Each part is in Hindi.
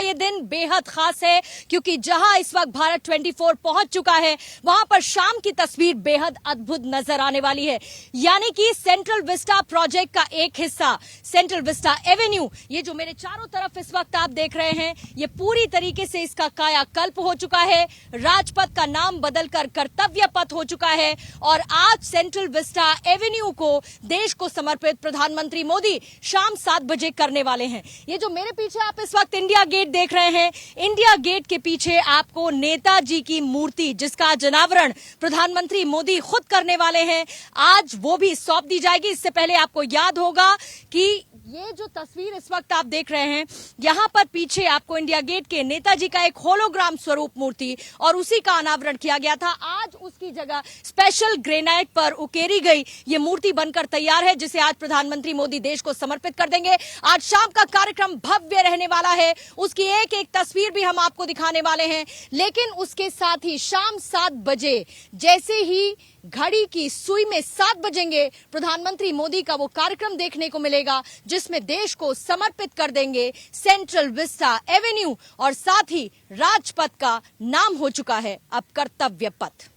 ये दिन बेहद खास है क्योंकि जहां इस वक्त भारत 24 पहुंच चुका है वहां पर शाम की तस्वीर बेहद अद्भुत नजर आने वाली है। यानी कि सेंट्रल विस्टा प्रोजेक्ट का एक हिस्सा सेंट्रल विस्टा एवेन्यू, ये जो मेरे चारों तरफ इस वक्त आप देख रहे हैं, ये पूरी तरीके से इसका कायाकल्प हो चुका है। राजपथ का नाम बदलकर कर्तव्य पथ हो चुका है और आज सेंट्रल विस्टा एवेन्यू को देश को समर्पित प्रधानमंत्री मोदी शाम 7 बजे करने वाले हैं। ये जो मेरे पीछे आप इस वक्त इंडिया गेट देख रहे हैं, इंडिया गेट के पीछे आपको नेताजी की मूर्ति, जिसका अनावरण प्रधानमंत्री मोदी खुद करने वाले हैं, आज वो भी सौंप दी जाएगी। इससे पहले आपको याद होगा कि ये जो तस्वीर इस वक्त आप देख रहे हैं, यहां पर पीछे आपको इंडिया गेट के नेताजी का एक होलोग्राम स्वरूप मूर्ति और उसी का अनावरण किया गया था। आज उसकी जगह स्पेशल ग्रेनाइट पर उकेरी गई ये मूर्ति बनकर तैयार है, जिसे आज प्रधानमंत्री मोदी देश को समर्पित कर देंगे। आज शाम का कार्यक्रम भव्य रहने वाला है, उसकी एक एक तस्वीर भी हम आपको दिखाने वाले हैं। लेकिन उसके साथ ही शाम 7 बजे जैसे ही घड़ी की सुई में 7 बजेंगे, प्रधानमंत्री मोदी का वो कार्यक्रम देखने को मिलेगा जिसमें देश को समर्पित कर देंगे सेंट्रल विस्टा एवेन्यू और साथ ही राजपथ का नाम हो चुका है अब कर्तव्य पथ।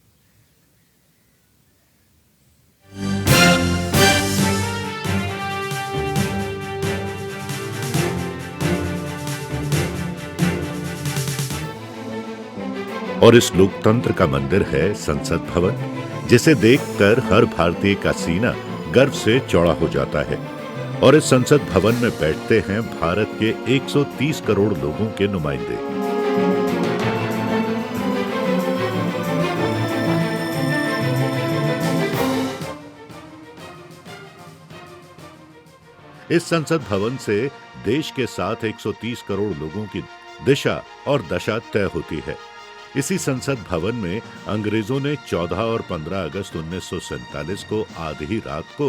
और इस लोकतंत्र का मंदिर है संसद भवन, जिसे देखकर हर भारतीय का सीना गर्व से चौड़ा हो जाता है। और इस संसद भवन में बैठते हैं भारत के 130 करोड़ लोगों के नुमाइंदे। इस संसद भवन से देश के साथ 130 करोड़ लोगों की दिशा और दशा तय होती है। इसी संसद भवन में अंग्रेजों ने 14 और 15 अगस्त 1947 को आधी रात को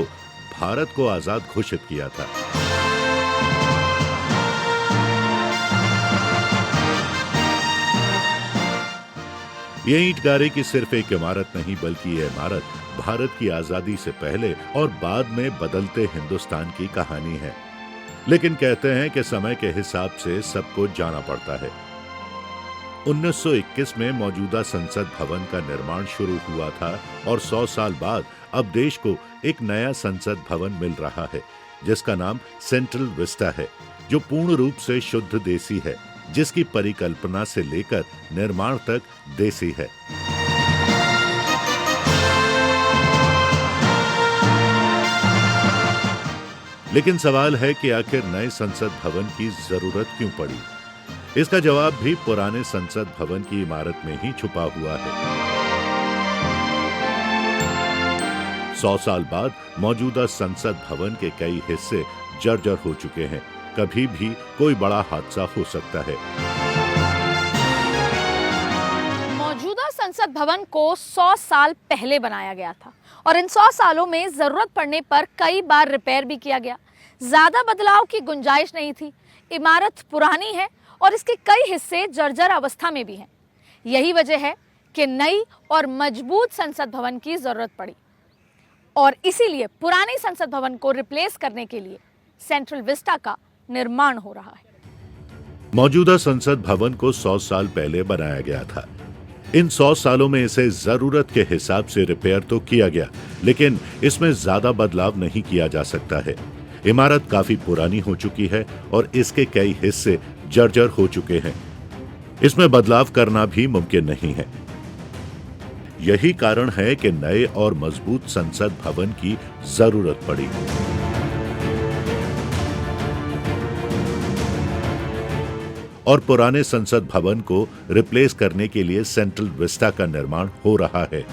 भारत को आजाद घोषित किया था। ये ईंटगारे की सिर्फ एक इमारत नहीं, बल्कि ये इमारत भारत की आजादी से पहले और बाद में बदलते हिंदुस्तान की कहानी है। लेकिन कहते हैं कि समय के हिसाब से सबको जाना पड़ता है। 1921 में मौजूदा संसद भवन का निर्माण शुरू हुआ था और 100 साल बाद अब देश को एक नया संसद भवन मिल रहा है, जिसका नाम सेंट्रल विस्टा है, जो पूर्ण रूप से शुद्ध देसी है, जिसकी परिकल्पना से लेकर निर्माण तक देसी है। लेकिन सवाल है कि आखिर नए संसद भवन की जरूरत क्यों पड़ी? इसका जवाब भी पुराने संसद भवन की इमारत में ही छुपा हुआ है। 100 साल बाद मौजूदा संसद भवन के कई हिस्से जर्जर हो चुके हैं। कभी भी कोई बड़ा हादसा हो सकता है। मौजूदा संसद भवन को 100 साल पहले बनाया गया था और इन 100 सालों में जरूरत पड़ने पर कई बार रिपेयर भी किया गया। ज्यादा बदलाव की गुंजाइश नहीं थी। इमारत पुरानी है और इसके कई हिस्से जर्जर अवस्था में भी हैं। यही वजह है कि नई और मजबूत संसद भवन की जरूरत पड़ी और इसीलिए पुराने संसद भवन को रिप्लेस करने के लिए सेंट्रल विस्टा का निर्माण हो रहा है। मौजूदा संसद भवन को 100 साल पहले बनाया गया था। इन 100 सालों में इसे जरूरत के हिसाब से रिपेयर तो किया गया, लेकिन इसमें ज्यादा बदलाव नहीं किया जा सकता है। इमारत काफी पुरानी हो चुकी है और इसके कई हिस्से जर्जर हो चुके हैं। इसमें बदलाव करना भी मुमकिन नहीं है। यही कारण है कि नए और मजबूत संसद भवन की जरूरत पड़ी। और पुराने संसद भवन को रिप्लेस करने के लिए सेंट्रल विस्टा का निर्माण हो रहा है।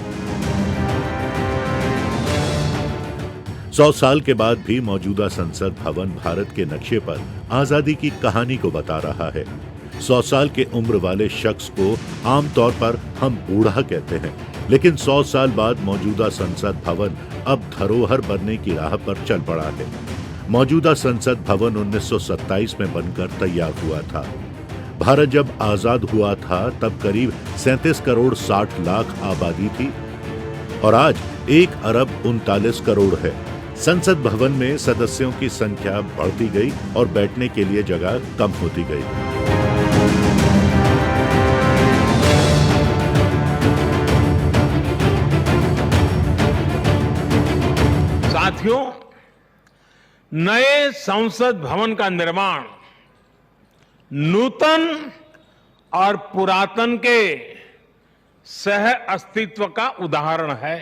100 साल के बाद भी मौजूदा संसद भवन भारत के नक्शे पर आजादी की कहानी को बता रहा है। 100 साल के उम्र वाले शख्स को आमतौर पर हम बूढ़ा कहते हैं, लेकिन 100 साल बाद मौजूदा संसद भवन अब धरोहर बनने की राह पर चल पड़ा है। मौजूदा संसद भवन 1927 में बनकर तैयार हुआ था। भारत जब आजाद हुआ था तब करीब 37 करोड़ 60 लाख आबादी थी और आज 1 अरब 39 करोड़ है। संसद भवन में सदस्यों की संख्या बढ़ती गई और बैठने के लिए जगह कम होती गई। साथियों, नए संसद भवन का निर्माण नूतन और पुरातन के सह अस्तित्व का उदाहरण है।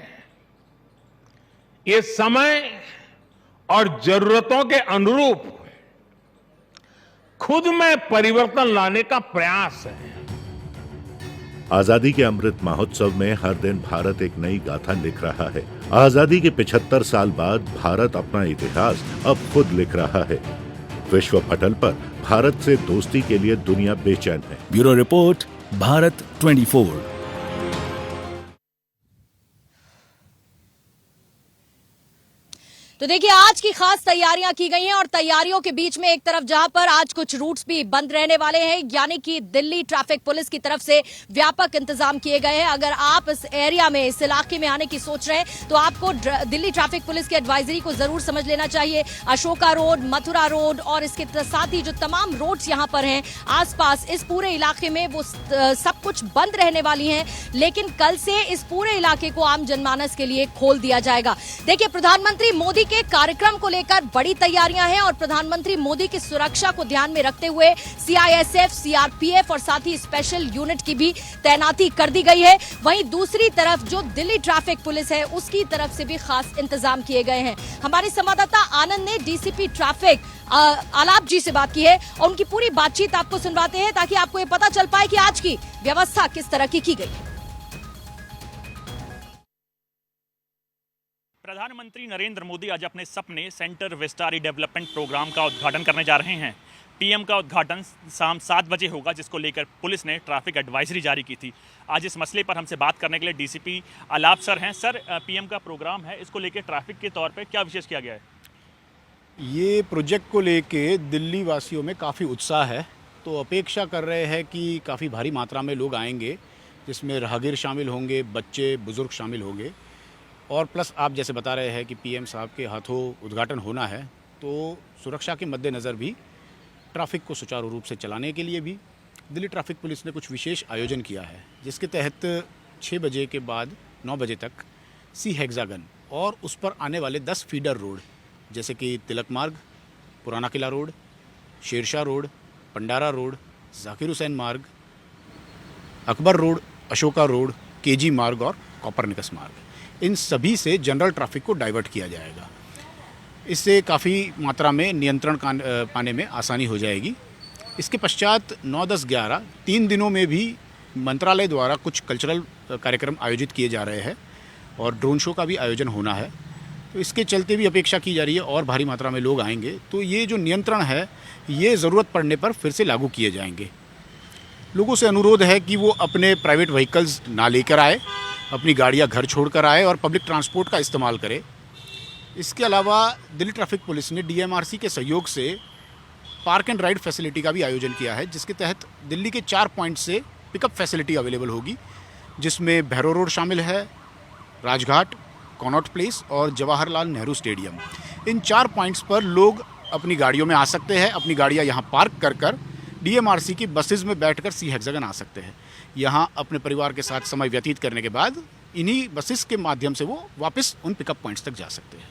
ये समय और जरूरतों के अनुरूप खुद में परिवर्तन लाने का प्रयास है। आजादी के अमृत महोत्सव में हर दिन भारत एक नई गाथा लिख रहा है। आजादी के 75 साल बाद भारत अपना इतिहास अब खुद लिख रहा है। विश्व पटल पर भारत से दोस्ती के लिए दुनिया बेचैन है। Bureau report, Bharat 24। तो देखिए, आज की खास तैयारियां की गई हैं और तैयारियों के बीच में एक तरफ जहां पर आज कुछ रूट्स भी बंद रहने वाले हैं, यानी कि दिल्ली ट्रैफिक पुलिस की तरफ से व्यापक इंतजाम किए गए हैं। अगर आप इस एरिया में, इस इलाके में आने की सोच रहे हैं तो आपको दिल्ली ट्रैफिक पुलिस की एडवाइजरी को जरूर समझ लेना चाहिए। अशोका रोड, मथुरा रोड और इसके साथ ही जो तमाम रोड्स यहां पर हैं आसपास इस पूरे इलाके में, वो सब कुछ बंद रहने वाली हैं। लेकिन कल से इस पूरे इलाके को आम जनमानस के लिए खोल दिया जाएगा। देखिए, प्रधानमंत्री मोदी के कार्यक्रम को लेकर बड़ी तैयारियां हैं और प्रधानमंत्री मोदी की सुरक्षा को ध्यान में रखते हुए सीआईएसएफ, सीआरपीएफ और साथ ही स्पेशल यूनिट की भी तैनाती कर दी गई है। वहीं दूसरी तरफ जो दिल्ली ट्रैफिक पुलिस है उसकी तरफ से भी खास इंतजाम किए गए हैं। हमारे संवाददाता आनंद ने डीसीपी ट्रैफिक आलाप जी से बात की है और उनकी पूरी बातचीत आपको सुनवाते हैं ताकि आपको ये पता चल पाए कि आज की व्यवस्था किस तरह की गई है। प्रधानमंत्री नरेंद्र मोदी आज अपने सपने सेंटर विस्टा रीडेवलपमेंट प्रोग्राम का उद्घाटन करने जा रहे हैं। पीएम का उद्घाटन शाम 7 बजे होगा, जिसको लेकर पुलिस ने ट्रैफिक एडवाइजरी जारी की थी। आज इस मसले पर हमसे बात करने के लिए डीसीपी आलाप सर हैं। सर, पीएम का प्रोग्राम है, इसको लेकर ट्रैफिक के तौर पर क्या विशेष किया गया है? ये प्रोजेक्ट को लेके दिल्ली वासियों में काफ़ी उत्साह है, तो अपेक्षा कर रहे हैं कि काफ़ी भारी मात्रा में लोग आएंगे, जिसमें राहगीर शामिल होंगे, बच्चे, बुजुर्ग शामिल होंगे और प्लस आप जैसे बता रहे हैं कि पीएम साहब के हाथों उद्घाटन होना है, तो सुरक्षा के मद्देनज़र भी ट्रैफिक को सुचारू रूप से चलाने के लिए भी दिल्ली ट्रैफिक पुलिस ने कुछ विशेष आयोजन किया है, जिसके तहत 6 बजे के बाद 9 बजे तक सी हेक्सागन और उस पर आने वाले 10 फीडर रोड जैसे कि Tilak Marg, Purana Qila road, Shershah road, Pandara road, Zakir Hussain Marg, Akbar road, Ashoka road, KG Marg और कॉपरनिकस मार्ग, इन सभी से जनरल ट्रैफिक को डाइवर्ट किया जाएगा। इससे काफ़ी मात्रा में नियंत्रण पाने में आसानी हो जाएगी। इसके पश्चात 9, 10, 11 3 दिनों में भी मंत्रालय द्वारा कुछ कल्चरल कार्यक्रम आयोजित किए जा रहे हैं और ड्रोन शो का भी आयोजन होना है, तो इसके चलते भी अपेक्षा की जा रही है और भारी मात्रा में लोग आएंगे, तो ये जो नियंत्रण है ये ज़रूरत पड़ने पर फिर से लागू किए जाएंगे। लोगों से अनुरोध है कि वो अपने प्राइवेट व्हीकल्स ना लेकर आए, अपनी गाड़ियां घर छोड़कर आए और पब्लिक ट्रांसपोर्ट का इस्तेमाल करें। इसके अलावा दिल्ली ट्रैफिक पुलिस ने डीएमआरसी के सहयोग से पार्क एंड राइड फैसिलिटी का भी आयोजन किया है, जिसके तहत दिल्ली के 4 पॉइंट से पिकअप फैसिलिटी अवेलेबल होगी, जिसमें भैरव रोड शामिल है, राजघाट, कॉनॉट प्लेस और जवाहरलाल नेहरू स्टेडियम। इन 4 पॉइंट्स पर लोग अपनी गाड़ियों में आ सकते हैं, अपनी गाड़ियाँ यहाँ पार्क कर डीएमआरसी की बसेज में बैठकर सी हेक्सागन आ सकते हैं। यहाँ अपने परिवार के साथ समय व्यतीत करने के बाद इन्हीं बसेस के माध्यम से वो वापस उन पिकअप पॉइंट्स तक जा सकते हैं।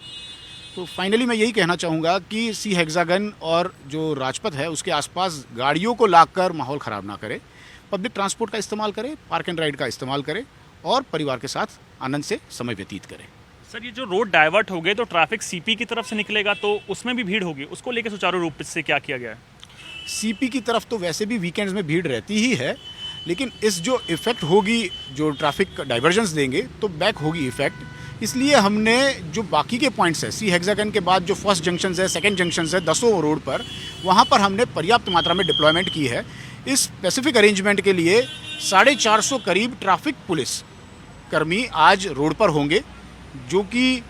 तो फाइनली मैं यही कहना चाहूँगा कि सी हेक्सागन और जो राजपथ है उसके आसपास गाड़ियों को लाकर माहौल ख़राब ना करें, पब्लिक ट्रांसपोर्ट का इस्तेमाल करें, पार्क एंड राइड का इस्तेमाल करें और परिवार के साथ आनंद से समय व्यतीत करें। सर, ये जो रोड डाइवर्ट हो गए तो ट्रैफिक सीपी की तरफ से निकलेगा, तो उसमें भी भीड़ होगी, उसको लेकर सुचारू रूप से क्या किया गया है? सीपी की तरफ तो वैसे भी वीकेंड्स में भीड़ रहती ही है, लेकिन इस जो इफ़ेक्ट होगी, जो ट्रैफिक डाइवर्जन्स देंगे तो बैक होगी इफ़ेक्ट। इसलिए हमने जो बाकी के पॉइंट्स है, सी हेक्सागन के बाद जो फर्स्ट जंक्शन है, सेकंड जंक्शन है, 10 रोड पर, वहाँ पर हमने पर्याप्त मात्रा में डिप्लॉयमेंट की है। इस स्पेसिफिक अरेंजमेंट के लिए 450 करीब ट्रैफिक पुलिस कर्मी आज रोड पर होंगे, जो कि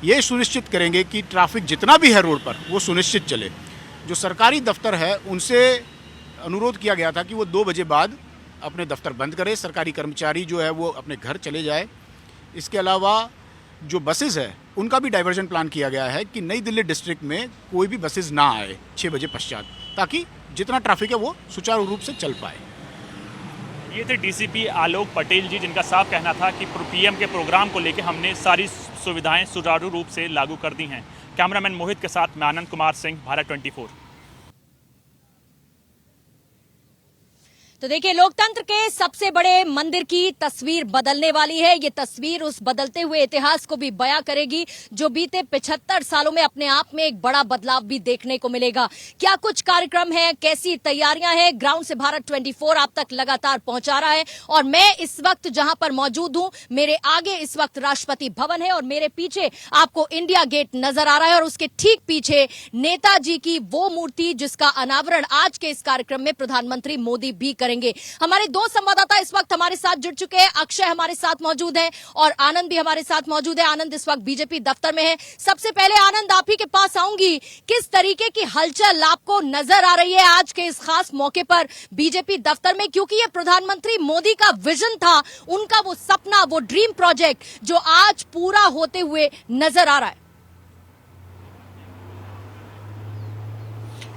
ये सुनिश्चित करेंगे कि ट्रैफिक जितना भी है रोड पर वो सुनिश्चित चले। जो सरकारी दफ्तर है उनसे अनुरोध किया गया था कि वो 2 बजे बाद अपने दफ्तर बंद करें, सरकारी कर्मचारी जो है वो अपने घर चले जाए। इसके अलावा जो बसेस है उनका भी डाइवर्जन प्लान किया गया है कि नई दिल्ली डिस्ट्रिक्ट में कोई भी बसेस ना आए 6 बजे पश्चात, ताकि जितना ट्रैफिक है वो सुचारू रूप से चल पाए। ये थे डीसीपी आलोक पटेल जी, जिनका साफ कहना था कि पीएम के प्रोग्राम को लेकर हमने सारी सुविधाएं सुचारू रूप से लागू कर दी हैं। कैमरामैन मोहित के साथ मैं आनंद कुमार सिंह, भारत 24। तो देखिए, लोकतंत्र के सबसे बड़े मंदिर की तस्वीर बदलने वाली है। ये तस्वीर उस बदलते हुए इतिहास को भी बयां करेगी जो बीते 75 सालों में अपने आप में एक बड़ा बदलाव भी देखने को मिलेगा। क्या कुछ कार्यक्रम है, कैसी तैयारियां हैं, ग्राउंड से भारत 24 आप तक लगातार पहुंचा रहा है। और मैं इस वक्त जहां पर मौजूद हूं, मेरे आगे इस वक्त राष्ट्रपति भवन है और मेरे पीछे आपको इंडिया गेट नजर आ रहा है और उसके ठीक पीछे नेताजी की वो मूर्ति जिसका अनावरण आज के इस कार्यक्रम में प्रधानमंत्री मोदी भी करेंगे। हमारे दो संवाददाता इस वक्त हमारे साथ जुड़ चुके हैं। अक्षय हमारे साथ मौजूद है और आनंद भी हमारे साथ मौजूद है। आनंद इस वक्त बीजेपी दफ्तर में है। सबसे पहले आनंद, आप ही के पास आऊंगी, किस तरीके की हलचल आपको नजर आ रही है आज के इस खास मौके पर बीजेपी दफ्तर में, क्योंकि ये प्रधानमंत्री मोदी का विजन था, उनका वो सपना, वो ड्रीम प्रोजेक्ट जो आज पूरा होते हुए नजर आ रहा है।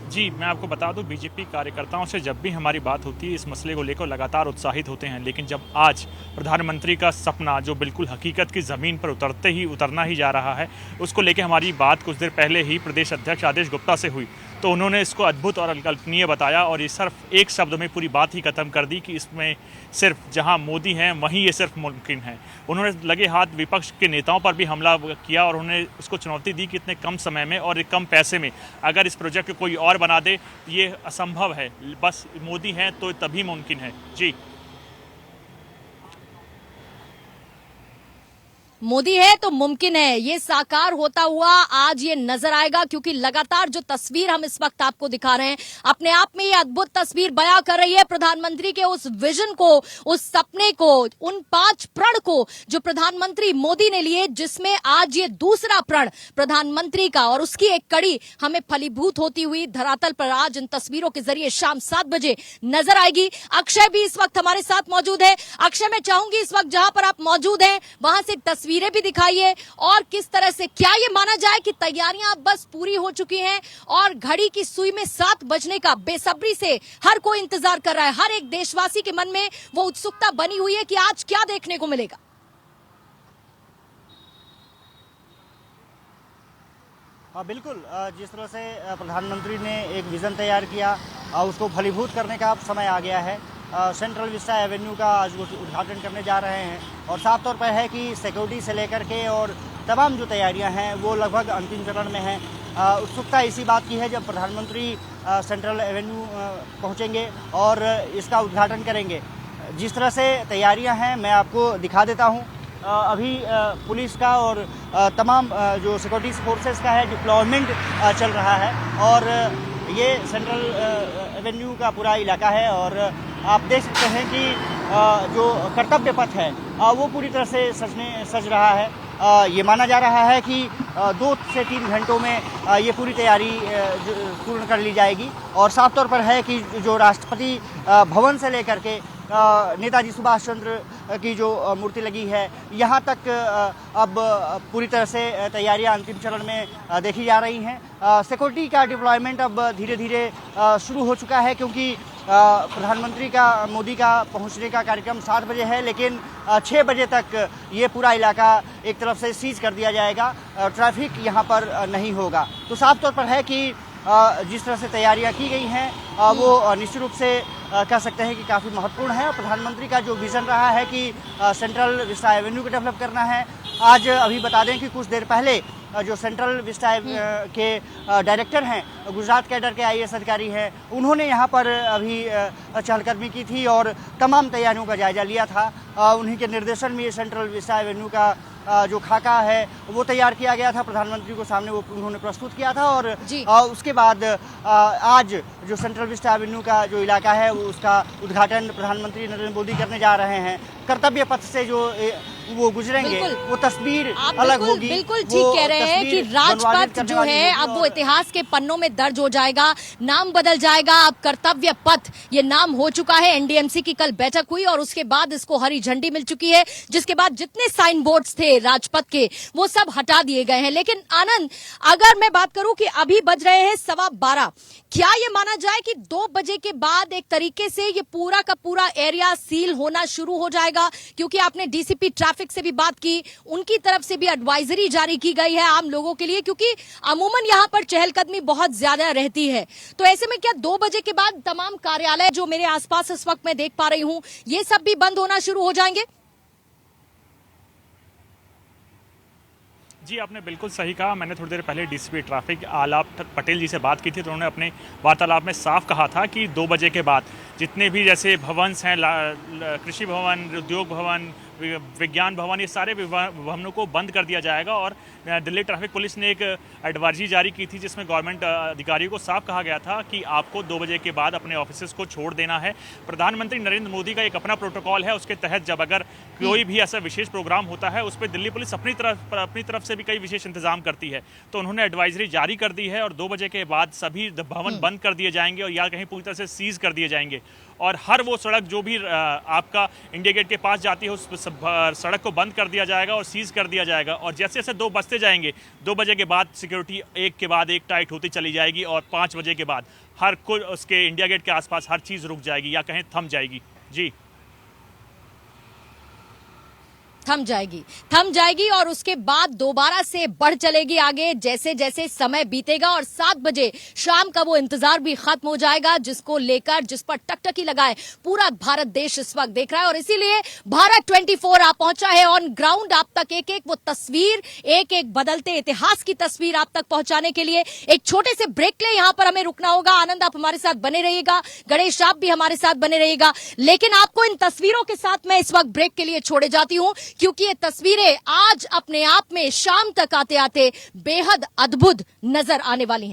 जी, मैं आपको बता दूं, बीजेपी कार्यकर्ताओं से जब भी हमारी बात होती है इस मसले को लेकर लगातार उत्साहित होते हैं, लेकिन जब आज प्रधानमंत्री का सपना जो बिल्कुल हकीकत की ज़मीन पर उतरना ही जा रहा है, उसको लेकर हमारी बात कुछ देर पहले ही प्रदेश अध्यक्ष आदेश गुप्ता से हुई, तो उन्होंने इसको अद्भुत और अकल्पनीय बताया और ये सिर्फ एक शब्द में पूरी बात ही खत्म कर दी कि इसमें सिर्फ जहां मोदी हैं वहीं ये सिर्फ मुमकिन है। उन्होंने लगे हाथ विपक्ष के नेताओं पर भी हमला किया और उन्होंने उसको चुनौती दी कि इतने कम समय में और कम पैसे में अगर इस प्रोजेक्ट को कोई और बना दे ये असंभव है, बस मोदी हैं तो तभी मुमकिन है। जी, मोदी है तो मुमकिन है, ये साकार होता हुआ आज ये नजर आएगा, क्योंकि लगातार जो तस्वीर हम इस वक्त आपको दिखा रहे हैं अपने आप में ये अद्भुत तस्वीर बयां कर रही है प्रधानमंत्री के उस विजन को, उस सपने को, उन 5 प्रण को जो प्रधानमंत्री मोदी ने लिए, जिसमें आज ये दूसरा प्रण प्रधानमंत्री का और उसकी एक कड़ी हमें फलीभूत होती हुई धरातल पर आज इन तस्वीरों के जरिए शाम 7 बजे नजर आएगी। अक्षय भी इस वक्त हमारे साथ मौजूद है। अक्षय, मैं चाहूंगी इस वक्त जहां पर आप मौजूद हैं वहां से तस्वीरें भी दिखाइए और किस तरह से, क्या ये माना जाए कि तैयारियां अब बस पूरी हो चुकी हैं और घड़ी की सुई में 7 बजने का बेसब्री से हर कोई इंतजार कर रहा है, हर एक देशवासी के मन में वो उत्सुकता बनी हुई है कि आज क्या देखने को मिलेगा? बिल्कुल, जिस तरह से प्रधानमंत्री ने एक विज़न तैयार किया उसको फलीभूत करने का अब समय आ गया है। सेंट्रल विस्टा एवेन्यू का आज उद्घाटन करने जा रहे हैं और साफ तौर पर है कि सिक्योरिटी से लेकर के और तमाम जो तैयारियां हैं वो लगभग अंतिम चरण में हैं। उत्सुकता इसी बात की है जब प्रधानमंत्री सेंट्रल एवेन्यू पहुंचेंगे और इसका उद्घाटन करेंगे। जिस तरह से तैयारियां हैं मैं आपको दिखा देता हूं। अभी पुलिस का और तमाम जो सिक्योरिटी फोर्सेस का है डिप्लॉयमेंट चल रहा है और ये सेंट्रल एवेन्यू का पूरा इलाका है और आप देख सकते हैं कि जो कर्तव्य पथ है वो पूरी तरह से सज रहा है। ये माना जा रहा है कि 2 से 3 घंटों में ये पूरी तैयारी पूर्ण कर ली जाएगी और साफ तौर पर है कि जो राष्ट्रपति भवन से लेकर के नेताजी सुभाष चंद्र की जो मूर्ति लगी है यहाँ तक अब पूरी तरह से तैयारियां अंतिम चरण में देखी जा रही हैं। सिक्योरिटी का डिप्लॉयमेंट अब धीरे धीरे शुरू हो चुका है क्योंकि प्रधानमंत्री का मोदी का पहुंचने का कार्यक्रम 7 बजे है, लेकिन 6 बजे तक ये पूरा इलाका एक तरफ से सीज कर दिया जाएगा, ट्रैफिक यहाँ पर नहीं होगा। तो साफ तौर पर है कि जिस तरह से तैयारियां की गई हैं वो निश्चित रूप से कह सकते हैं कि काफ़ी महत्वपूर्ण है। प्रधानमंत्री का जो विज़न रहा है कि सेंट्रल विस्टा एवेन्यू को डेवलप करना है, आज अभी बता दें कि कुछ देर पहले जो सेंट्रल विस्टा के डायरेक्टर हैं, गुजरात कैडर के IAS अधिकारी हैं, उन्होंने यहाँ पर अभी चहलकदमी की थी और तमाम तैयारियों का जायजा लिया था। उन्हीं के निर्देशन में ये सेंट्रल विस्टा एवेन्यू का जो खाका है वो तैयार किया गया था, प्रधानमंत्री को सामने वो उन्होंने प्रस्तुत किया था और उसके बाद आज जो सेंट्रल विस्टा एवेन्यू का जो इलाका है वो उसका उद्घाटन प्रधानमंत्री नरेंद्र मोदी करने जा रहे हैं। कर्तव्य पथ से जो वो गुजरेंगे बिल्कुल। वो तस्वीर आप अलग बिल्कुल होगी। बिल्कुल वो ठीक कह रहे हैं कि तस्वीर मनवानित राजपथ करने जो वाली है होगी अब वो और इतिहास के पन्नों में दर्ज हो जाएगा, नाम बदल जाएगा। अब कर्तव्य पथ ये नाम हो चुका है। एनडीएमसी की कल बैठक हुई और उसके बाद इसको हरी झंडी मिल चुकी है, जिसके बाद जितने साइन बोर्ड्स थे राजपथ के वो सब हटा दिए गए हैं। लेकिन आनंद, अगर मैं बात करूं कि अभी बज रहे हैं 12:15, क्या ये माना जाए कि 2 बजे के बाद एक तरीके से ये पूरा का पूरा एरिया सील होना शुरू हो जाएगा? क्योंकि आपने डीसीपी ट्रैफिक से भी बात की, उनकी तरफ से भी एडवाइजरी जारी की गई है आम लोगों के लिए, क्योंकि अमूमन यहां पर चहलकदमी बहुत ज्यादा रहती है। तो ऐसे में क्या 2 बजे के बाद तमाम कार्यालय जो मेरे आसपास इस वक्त मैं देख पा रही हूं, ये सब भी बंद होना शुरू हो जाएंगे? जी, आपने बिल्कुल सही कहा। मैंने थोड़ी देर पहले डीसीपी ट्रैफिक आलाप पटेल जी से बात की थी, तो उन्होंने अपने वार्तालाप में साफ कहा था कि 2 बजे के बाद जितने भी जैसे भवन हैं, कृषि भवन, उद्योग भवन, विज्ञान भवन, ये सारे भवनों को बंद कर दिया जाएगा। और दिल्ली ट्रैफिक पुलिस ने एक एडवाइजरी जारी की थी जिसमें गवर्नमेंट अधिकारियों को साफ कहा गया था कि आपको 2 बजे के बाद अपने ऑफिसेज को छोड़ देना है। प्रधानमंत्री नरेंद्र मोदी का एक अपना प्रोटोकॉल है, उसके तहत जब अगर कोई भी ऐसा विशेष प्रोग्राम होता है उस पर दिल्ली पुलिस अपनी तरफ से भी कई विशेष इंतजाम करती है। तो उन्होंने एडवाइजरी जारी कर दी है और 2 बजे के बाद सभी भवन बंद कर दिए जाएंगे और या कहीं पूरी तरह से सीज कर दिए जाएंगे। और हर वो सड़क जो भी आपका इंडिया गेट के पास जाती है उस सड़क को बंद कर दिया जाएगा और सीज कर दिया जाएगा। और जैसे जैसे 2 बजते जाएंगे, 2 बजे के बाद सिक्योरिटी एक के बाद एक टाइट होती चली जाएगी और 5 बजे के बाद हर कोई उसके इंडिया गेट के आसपास हर चीज़ रुक जाएगी या कहीं थम जाएगी। जी, थम जाएगी और उसके बाद दोबारा से बढ़ चलेगी आगे जैसे जैसे समय बीतेगा। और 7 बजे शाम का वो इंतजार भी खत्म हो जाएगा, जिसको लेकर जिस पर टकटकी लगाए पूरा भारत देश इस वक्त देख रहा है। और इसीलिए भारत 24 आप पहुंचा है ऑन ग्राउंड, आप तक एक एक वो तस्वीर, एक एक बदलते इतिहास की तस्वीर आप तक पहुंचाने के लिए। एक छोटे से ब्रेक ले यहां पर हमें रुकना होगा। आनंद, आप हमारे साथ बने रहिएगा, गणेश आप भी हमारे साथ बने रहिएगा। लेकिन आपको इन तस्वीरों के साथ मैं इस वक्त ब्रेक के लिए छोड़े जाती हूं, क्योंकि ये तस्वीरें आज अपने आप में शाम तक आते आते बेहद अद्भुत नजर आने वाली हैं।